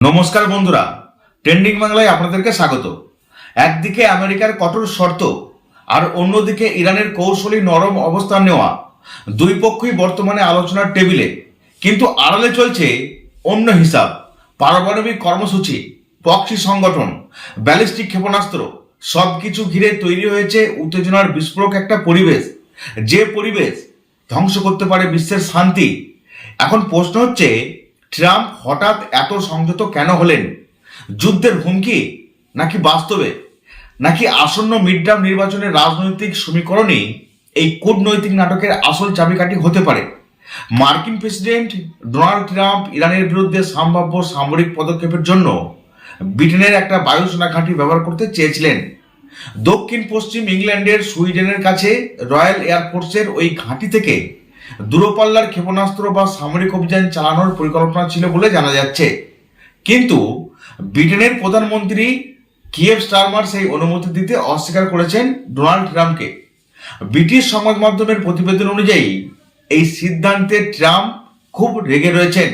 নমস্কার বন্ধুরা, ট্রেন্ডিং বাংলায় আপনাদেরকে স্বাগত। একদিকে আমেরিকার কঠোর শর্ত আর অন্যদিকে ইরানের কৌশলী নরম অবস্থান নেওয়া, দুই পক্ষই বর্তমানে আলোচনার টেবিলে। কিন্তু আড়ালে চলছে অন্য হিসাব। পারমাণবিক কর্মসূচি, প্রক্সি সংগঠন, ব্যালিস্টিক ক্ষেপণাস্ত্র সবকিছু ঘিরে তৈরি হয়েছে উত্তেজনার বিস্ফোরক একটা পরিবেশ, যে পরিবেশ ধ্বংস করতে পারে বিশ্বের শান্তি। এখন প্রশ্ন হচ্ছে, ট্রাম্প হঠাৎ এত সংযত কেন হলেন? যুদ্ধের হুমকি, নাকি বাস্তবে, নাকি আসন্ন মিডটার্ম নির্বাচনের রাজনৈতিক সমীকরণই এই কূটনৈতিক নাটকের আসল চাবিকাঠি হতে পারে? মার্কিন প্রেসিডেন্ট ডোনাল্ড ট্রাম্প ইরানের বিরুদ্ধে সম্ভাব্য সামরিক পদক্ষেপের জন্য ব্রিটেনের একটা বায়ুসেনা ঘাঁটি ব্যবহার করতে চেয়েছিলেন। দক্ষিণ পশ্চিম ইংল্যান্ডের সুইডেনের কাছে রয়্যাল এয়ারফোর্সের ওই ঘাঁটি থেকে দূরপাল্লার ক্ষেপণাস্ত্র বা সামরিক অভিযান চালানোর পরিকল্পনা ছিল বলে জানা যাচ্ছে। কিন্তু ব্রিটেনের প্রধানমন্ত্রী কিয়ের স্টারমার সেই অনুমতি দিতে অস্বীকার করেছেন ডোনাল্ড ট্রাম্পকে। ব্রিটিশ সংবাদ মাধ্যমের প্রতিবেদন অনুযায়ী এই সিদ্ধান্তে ট্রাম্প খুব রেগে রয়েছেন।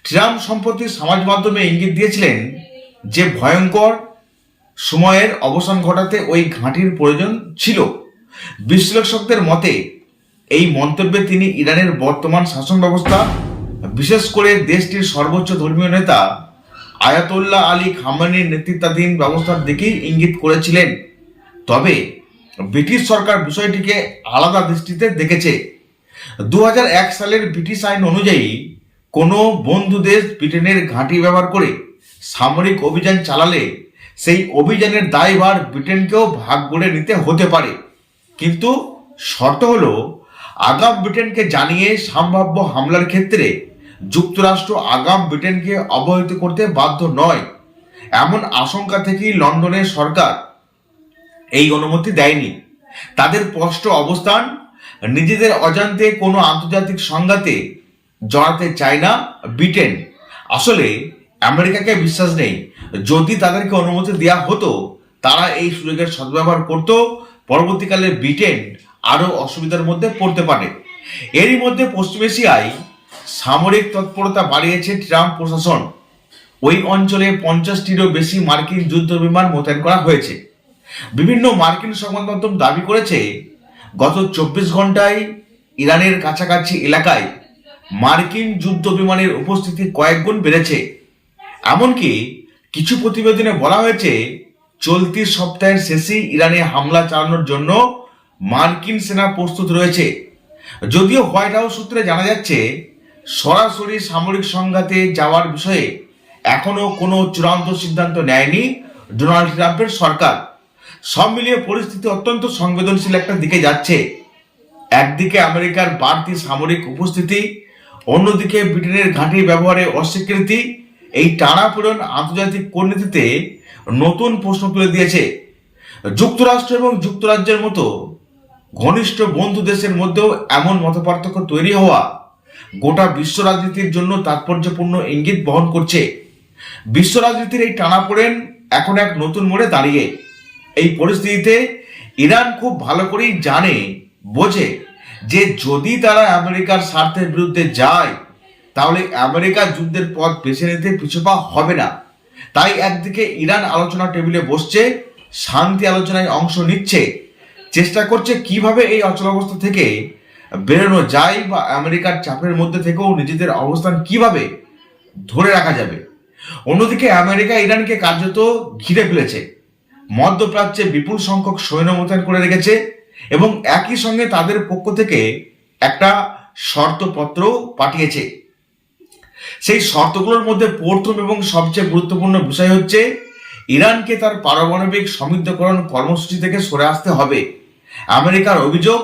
ট্রাম্প সম্প্রতি সমাজ মাধ্যমে ইঙ্গিত দিয়েছিলেন যে ভয়ঙ্কর সময়ের অবসান ঘটাতে ওই ঘাঁটির প্রয়োজন ছিল। বিশ্লেষকদের মতে এই মন্তব্যে তিনি ইরানের বর্তমান শাসন ব্যবস্থা, বিশেষ করে দেশটির সর্বোচ্চ ধর্মীয় নেতা আয়াতোল্লাহ আলী খামেনির নেতৃত্বাধীন ব্যবস্থার দিকেই ইঙ্গিত করেছিলেন। তবে ব্রিটিশ সরকার বিষয়টিকে আলাদা দৃষ্টিতে দেখেছে। 2001 সালের ব্রিটিশ আইন অনুযায়ী কোনো বন্ধু দেশ ব্রিটেনের ঘাঁটি ব্যবহার করে সামরিক অভিযান চালালে সেই অভিযানের দায়ভার ব্রিটেনকেও ভাগ করে নিতে হতে পারে। কিন্তু শর্ত হলো, আগাম ব্রিটেনকে জানিয়ে সম্ভাব্য হামলার ক্ষেত্রে যুক্তরাষ্ট্র আগাম ব্রিটেনকে অবহিত করতে বাধ্য নয়। এমন আশঙ্কা থেকেই লন্ডনের সরকার এই অনুমতি দেয়নি। তাদের স্পষ্ট অবস্থান, নিজেদের অজান্তে কোনো আন্তর্জাতিক সংঘাতে জড়াতে চায় না ব্রিটেন। আসলে আমেরিকাকে বিশ্বাস নেই। যদি তাদেরকে অনুমতি দেওয়া হতো, তারা এই সুযোগের সদ্ব্যবহার করত। পরবর্তীকালে ব্রিটেন আরও অসুবিধার মধ্যে পড়তে পারে। এরই মধ্যে পশ্চিম এশিয়ায় সামরিক তৎপরতা বাড়িয়েছে ট্রাম্প প্রশাসন। ওই অঞ্চলে 50টিরও বেশি মার্কিন যুদ্ধ বিমান মোতায়েন করা হয়েছে। বিভিন্ন মার্কিন সংবাদ মাধ্যম দাবি করেছে, গত 24 ঘন্টায় ইরানের কাছাকাছি এলাকায় মার্কিন যুদ্ধ বিমানের উপস্থিতি কয়েক গুণ বেড়েছে। এমনকি কিছু প্রতিবেদনে বলা হয়েছে, চলতি সপ্তাহের শেষেই ইরানে হামলা চালানোর জন্য মার্কিন সেনা প্রস্তুত রয়েছে। যদিও হোয়াইট হাউস সূত্রে জানা যাচ্ছে, সরাসরি সামরিক সংঘাতে যাওয়ার বিষয়ে এখনো কোনো চূড়ান্ত সিদ্ধান্ত নেয়নি ডোনাল্ড ট্রাম্পের সরকার। সব মিলিয়ে পরিস্থিতি অত্যন্ত সংবেদনশীল একটা দিকে যাচ্ছে। একদিকে আমেরিকার বাড়তি সামরিক উপস্থিতি, অন্যদিকে ব্রিটেনের ঘাঁটি ব্যবহারে অস্বীকৃতি। এই টানাপোড়েন আন্তর্জাতিক কূটনীতিতে নতুন প্রশ্ন তুলে দিয়েছে। যুক্তরাষ্ট্র এবং যুক্তরাজ্যের মতো ঘনিষ্ঠ বন্ধু দেশের মধ্যেও এমন মতপার্থক্য তৈরি হওয়া গোটা বিশ্ব রাজনীতির জন্য তাৎপর্যপূর্ণ ইঙ্গিত বহন করছে। বিশ্ব রাজনীতির এই টানাপোড়েন এখন এক নতুন মোড়ে দাঁড়িয়ে। এই পরিস্থিতিতে ইরান খুব ভালো করেই বোঝে যে যদি তারা আমেরিকার স্বার্থের বিরুদ্ধে যায়, তাহলে আমেরিকা যুদ্ধের পথ বেছে নিতে পিছুপা হবে না। তাই একদিকে ইরান আলোচনা টেবিলে বসছে, শান্তি আলোচনায় অংশ নিচ্ছে, চেষ্টা করছে কিভাবে এই অচলাবস্থা থেকে বেরোনো যায় বা আমেরিকার চাপের মধ্যে থেকেও নিজেদের অবস্থান কিভাবে ধরে রাখা যাবে। অন্যদিকে আমেরিকা ইরানকে কার্যত ঘিরে ফেলেছে, মধ্যপ্রাচ্যে বিপুল সংখ্যক সৈন্য মোতায়েন করে রেখেছে এবং একই সঙ্গে তাদের পক্ষ থেকে একটা শর্তপত্র পাঠিয়েছে। সেই শর্তগুলোর মধ্যে প্রথম এবং সবচেয়ে গুরুত্বপূর্ণ বিষয় হচ্ছে, ইরানকে তার পারমাণবিক সমৃদ্ধকরণ কর্মসূচি থেকে সরে আসতে হবে। আমেরিকার অভিযোগ,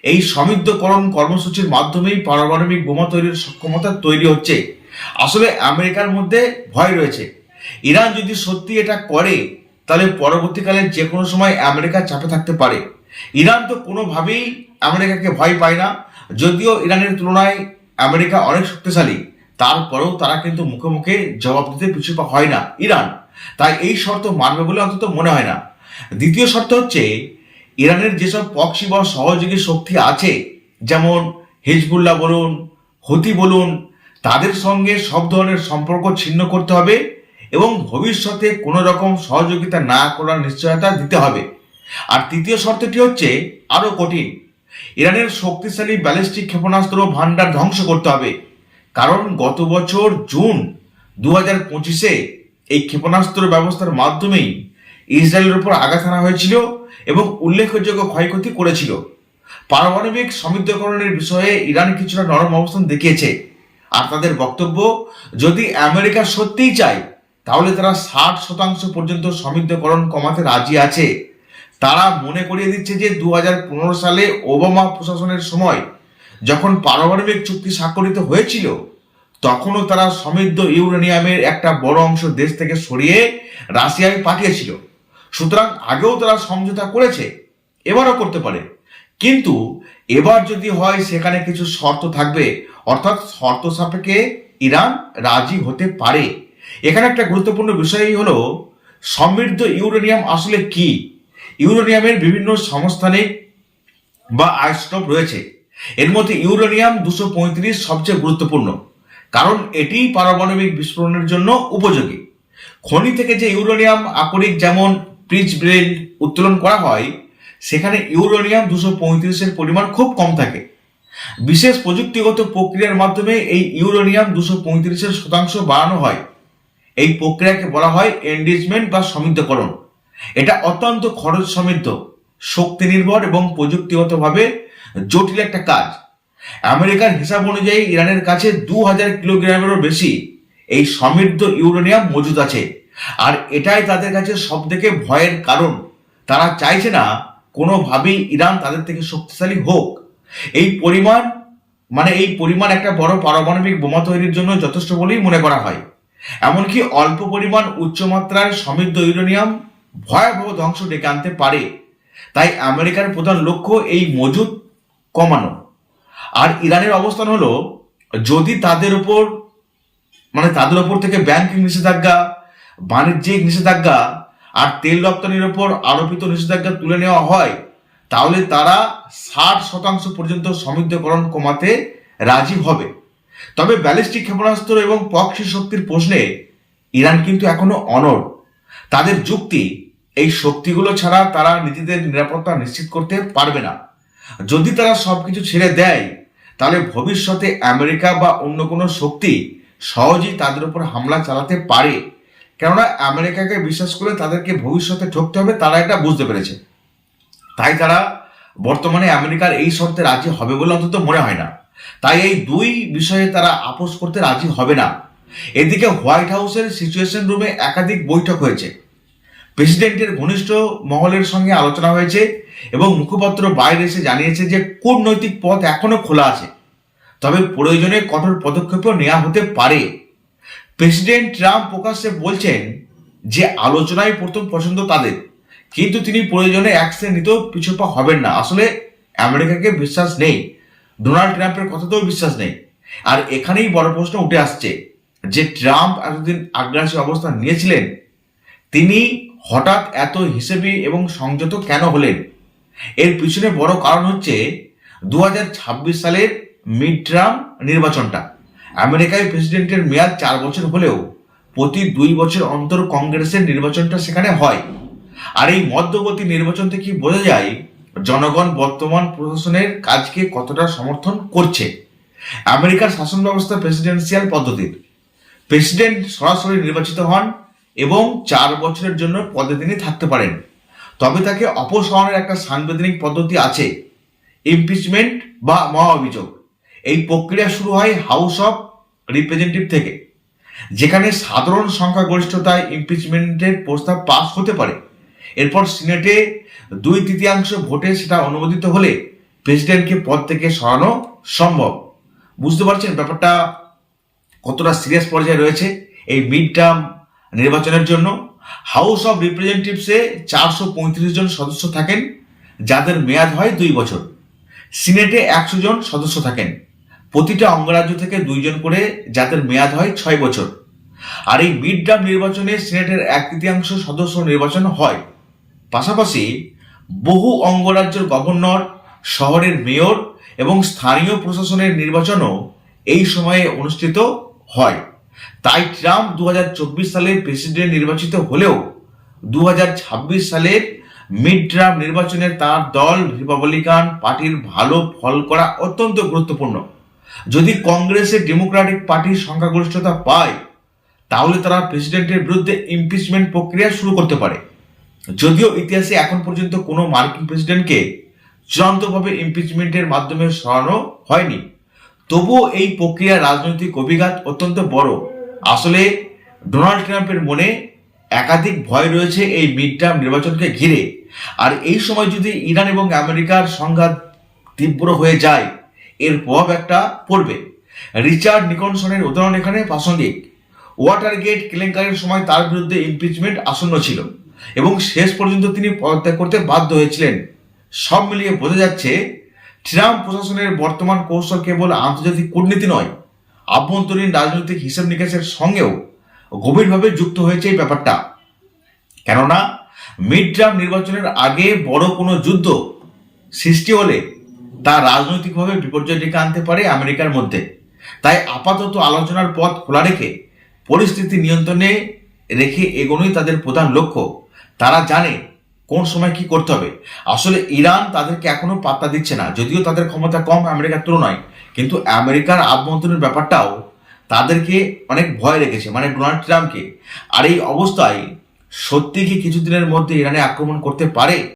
এই সমৃদ্ধকরণ কর্মসূচির মাধ্যমেই পারমাণবিক বোমা তৈরির সক্ষমতা তৈরি হচ্ছে। আসলে আমেরিকার মধ্যে ভয় রয়েছে, ইরান যদি সত্যি এটা করে, তাহলে পরবর্তীকালে যে কোনো সময় আমেরিকা চাপে থাকতে পারে। ইরান তো কোনোভাবেই আমেরিকাকে ভয় পায় না। যদিও ইরানের তুলনায় আমেরিকা অনেক শক্তিশালী, তারপরেও তারা কিন্তু মুখে মুখে জবাব দিতে পিছুপা হয় না ইরান। তাই এই শর্ত মানবে বলে অন্তত মনে হয় না। দ্বিতীয় শর্ত হচ্ছে, ইরানের যেসব প্রক্সি বা সহযোগী শক্তি আছে, যেমন হিজবুল্লাহ বলুন, হুতি বলুন, তাদের সঙ্গে সব ধরনের সম্পর্ক ছিন্ন করতে হবে এবং ভবিষ্যতে কোনো রকম সহযোগিতা না করার নিশ্চয়তা দিতে হবে। আর তৃতীয় শর্তটি হচ্ছে আরো কঠিন, ইরানের শক্তিশালী ব্যালিস্টিক ক্ষেপণাস্ত্র ভান্ডার ধ্বংস করতে হবে। কারণ গত বছর জুন 2025-এ এই ক্ষেপণাস্ত্র ব্যবস্থার মাধ্যমেই ইসরায়েলের উপর আঘাত হানা হয়েছিল এবং উল্লেখযোগ্য ক্ষয়ক্ষতি করেছিল। পারমাণবিক সমৃদ্ধকরণের বিষয়ে ইরান কিছুটা নরম অবস্থান দেখিয়েছে। আর তাদের বক্তব্য, যদি আমেরিকা সত্যিই চায় তাহলে তারা 60% পর্যন্ত সমৃদ্ধকরণ কমাতে রাজি আছে। তারা মনে করিয়ে দিচ্ছে যে 2015 সালে ওবামা প্রশাসনের সময় যখন পারমাণবিক চুক্তি স্বাক্ষরিত হয়েছিল তখনও তারা সমৃদ্ধ ইউরেনিয়ামের একটা বড় অংশ দেশ থেকে সরিয়ে রাশিয়ায় পাঠিয়েছিল। সুতরাং আগেও তারা সমঝোতা করেছে, এবারও করতে পারে। কিন্তু এবার যদি হয় সেখানে কিছু শর্ত থাকবে, অর্থাৎ শর্ত সাপেক্ষে ইরান রাজি হতে পারে। এখানে একটা গুরুত্বপূর্ণ বিষয় হলো সমৃদ্ধ ইউরেনিয়াম আসলে কি। ইউরেনিয়ামের বিভিন্ন সমস্থানিক বা আইসোটোপ রয়েছে। এর মধ্যে ইউরেনিয়াম 235 সবচেয়ে গুরুত্বপূর্ণ, কারণ এটি পারমাণবিক বিস্ফোরণের জন্য উপযোগী। খনি থেকে যে ইউরেনিয়াম আকরিক যেমন প্রিটজব্রেড উত্তোলন করা হয় সেখানে ইউরেনিয়াম 235-এর পরিমাণ খুব কম থাকে। বিশেষ প্রযুক্তিগত প্রক্রিয়ার মাধ্যমে এই ইউরেনিয়াম 235-এর শতাংশ বাড়ানো হয়। এই প্রক্রিয়াকে বলা হয় এনরিচমেন্ট বা সমৃদ্ধকরণ। এটা অত্যন্ত খরচ সমৃদ্ধ, শক্তি নির্ভর এবং প্রযুক্তিগতভাবে জটিল একটা কাজ। আমেরিকার হিসাব অনুযায়ী ইরানের কাছে 2000 কিলোগ্রামেরও বেশি এই সমৃদ্ধ ইউরেনিয়াম মজুদ আছে। আর এটাই তাদের কাছে সব থেকে ভয়ের কারণ। তারা চাইছে না কোনোভাবেই ইরান তাদের থেকে শক্তিশালী হোক। এই পরিমাণ একটা বড় পারমাণবিক বোমা তৈরির জন্য যথেষ্ট বলেই মনে করা হয়। এমনকি অল্প পরিমাণ উচ্চমাত্রার সমৃদ্ধ ইউরেনিয়াম ভয়াবহ ধ্বংস ডেকে আনতে পারে। তাই আমেরিকার প্রধান লক্ষ্য এই মজুদ কমানো। আর ইরানের অবস্থান হলো, যদি তাদের উপর থেকে ব্যাংকিং নিষেধাজ্ঞা, বাণিজ্যিক নিষেধাজ্ঞা আর তেল রপ্তানির উপর আরোপিত নিষেধাজ্ঞা তুলে নেওয়া হয় তাহলে তারা 60% পর্যন্ত সমৃদ্ধকরণ কমাতে রাজি হবে। তবে ব্যালিস্টিক ক্ষেপণাস্ত্র এবং প্রক্সি শক্তির প্রশ্নে ইরান কিন্তু এখনো অনড়। তাদের যুক্তি, এই শক্তিগুলো ছাড়া তারা নিজেদের নিরাপত্তা নিশ্চিত করতে পারবে না। যদি তারা সবকিছু ছেড়ে দেয় তাহলে ভবিষ্যতে আমেরিকা বা অন্য কোনো শক্তি সহজেই তাদের উপর হামলা চালাতে পারে। কেননা আমেরিকাকে বিশ্বাস করে তাদেরকে ভবিষ্যতে ঠকতে হবে, তারা এটা বুঝতে পেরেছে। তাই তারা বর্তমানে আমেরিকার এই শর্তে রাজি হবে বলে অন্তত মনে হয় না। তাই এই দুই বিষয়ে তারা আপোষ করতে রাজি হবে না। এদিকে হোয়াইট হাউসের সিচুয়েশন রুমে একাধিক বৈঠক হয়েছে। প্রেসিডেন্টের ঘনিষ্ঠ মহলের সঙ্গে আলোচনা হয়েছে এবং মুখপাত্র বাইরে এসে জানিয়েছে যে কূটনৈতিক পথ এখনো খোলা আছে, তবে প্রয়োজনে কঠোর পদক্ষেপও নেওয়া হতে পারে। প্রেসিডেন্ট ট্রাম্প প্রকাশ্যে বলছেন যে আলোচনায় প্রথম পছন্দ তাদের, কিন্তু তিনি প্রয়োজনে অ্যাকশন নিতেও পিছুপা হবেন না। আসলে আমেরিকাকে বিশ্বাস নেই, ডোনাল্ড ট্রাম্পের কথাতেও বিশ্বাস নেই। আর এখানেই বড় প্রশ্ন উঠে আসছে যে ট্রাম্প এতদিন আগ্রাসী অবস্থান নিয়েছিলেন, তিনি হঠাৎ এত হিসেবি এবং সংযত কেন হলেন? এর পিছনে বড় কারণ হচ্ছে 2026 সালের মিড টার্ম নির্বাচনটা। আমেরিকায় প্রেসিডেন্টের মেয়াদ 4 বছর হলেও প্রতি 2 বছর অন্তর কংগ্রেসের নির্বাচনটা সেখানে হয়। আর এই মধ্যবর্তী নির্বাচন থেকে বোঝা যায় জনগণ বর্তমান প্রশাসনের কাজকে কতটা সমর্থন করছে। আমেরিকার শাসন ব্যবস্থা প্রেসিডেন্সিয়াল পদ্ধতির। প্রেসিডেন্ট সরাসরি নির্বাচিত হন এবং 4 বছরের জন্য পদে তিনি থাকতে পারেন। তবে তাকে অপসারণের একটা সাংবিধানিক পদ্ধতি আছে, ইমপিচমেন্ট বা মহাঅভিযোগ। এই প্রক্রিয়া শুরু হয় হাউস অফ রিপ্রেজেন্টেটিভ থেকে, যেখানে সাধারণ সংখ্যাগরিষ্ঠতায় ইমপিচমেন্টের প্রস্তাব পাস হতে পারে। এরপর সিনেটে 2/3 ভোটে সেটা অনুমোদিত হলে প্রেসিডেন্টকে পদ থেকে সরানো সম্ভব। বুঝতে পারছেন ব্যাপারটা কতটা সিরিয়াস পর্যায়ে রয়েছে এই মিড টার্ম নির্বাচনের জন্য। হাউস অফ রিপ্রেজেন্টেটিভসে 435 জন সদস্য থাকেন যাদের মেয়াদ হয় 2 বছর। সিনেটে 100 জন সদস্য থাকেন, প্রতিটা অঙ্গরাজ্য থেকে 2 জন করে, যাদের মেয়াদ হয় 6 বছর। আর এই মিড টার্ম নির্বাচনে সিনেটের 1/3 সদস্য নির্বাচন হয়। পাশাপাশি বহু অঙ্গরাজ্যের গভর্নর, শহরের মেয়র এবং স্থানীয় প্রশাসনের নির্বাচনও এই সময়ে অনুষ্ঠিত হয়। তাই ট্রাম্প 2024 সালের প্রেসিডেন্ট নির্বাচিত হলেও 2026 সালের মিড টার্ম নির্বাচনে তার দল রিপাবলিকান পার্টির ভালো ফল করা অত্যন্ত গুরুত্বপূর্ণ। যদি কংগ্রেসে ডেমোক্রেটিক পার্টির সংখ্যাগরিষ্ঠতা পায় তাহলে তারা প্রেসিডেন্টের বিরুদ্ধে ইমপিচমেন্ট প্রক্রিয়া শুরু করতে পারে। যদিও ইতিহাসে এখন পর্যন্ত কোনো মার্কিন প্রেসিডেন্টকে চূড়ান্তভাবে ইমপিচমেন্টের মাধ্যমে সরানো হয়নি, তবুও এই প্রক্রিয়ার রাজনৈতিক অভিঘাত অত্যন্ত বড়। আসলে ডোনাল্ড ট্রাম্পের মনে একাধিক ভয় রয়েছে এই মিড টার্ম নির্বাচনকে ঘিরে। আর এই সময় যদি ইরান এবং আমেরিকার সংঘাত তীব্র হয়ে যায় এর প্রভাব একটা পড়বে। রিচার্ড নিকলসনের উদাহরণ এখানে প্রাসঙ্গিক। ওয়াটারগেট কেলেঙ্কারির সময় তার বিরুদ্ধে ইমপিচমেন্ট আসন্ন ছিল এবং শেষ পর্যন্ত তিনি পদত্যাগ করতে বাধ্য হয়েছিলেন। সব মিলিয়ে বোঝা যাচ্ছে ট্রাম্প প্রশাসনের বর্তমান কৌশল কেবল আন্তর্জাতিক কূটনীতি নয়, আভ্যন্তরীণ রাজনৈতিক হিসাব নিকাশের সঙ্গেও গভীরভাবে যুক্ত হয়েছে এই ব্যাপারটা। কেননা মিড টার্ম নির্বাচনের আগে বড় কোনো যুদ্ধ সৃষ্টি হলে তা রাজনৈতিকভাবে বিপর্যয় ডেকে আনতে পারে আমেরিকার মধ্যে। তাই আপাতত আলোচনার পথ খোলা রেখে পরিস্থিতি নিয়ন্ত্রণে রেখে এগোনোই তাদের প্রধান লক্ষ্য। তারা জানে কোন সময় কি করতে হবে। আসলে ইরান তাদেরকে এখনো পাত্তা দিচ্ছে না, যদিও তাদের ক্ষমতা কম আমেরিকার তুলনায়, কিন্তু আমেরিকার আভ্যন্তরীণ ব্যাপারটাও তাদেরকে অনেক ভয় রেখেছে, মানে ডোনাল্ড ট্রাম্পকে। আর এই অবস্থায় সত্যি কি কিছুদিনের মধ্যে ইরানে আক্রমণ করতে পারে?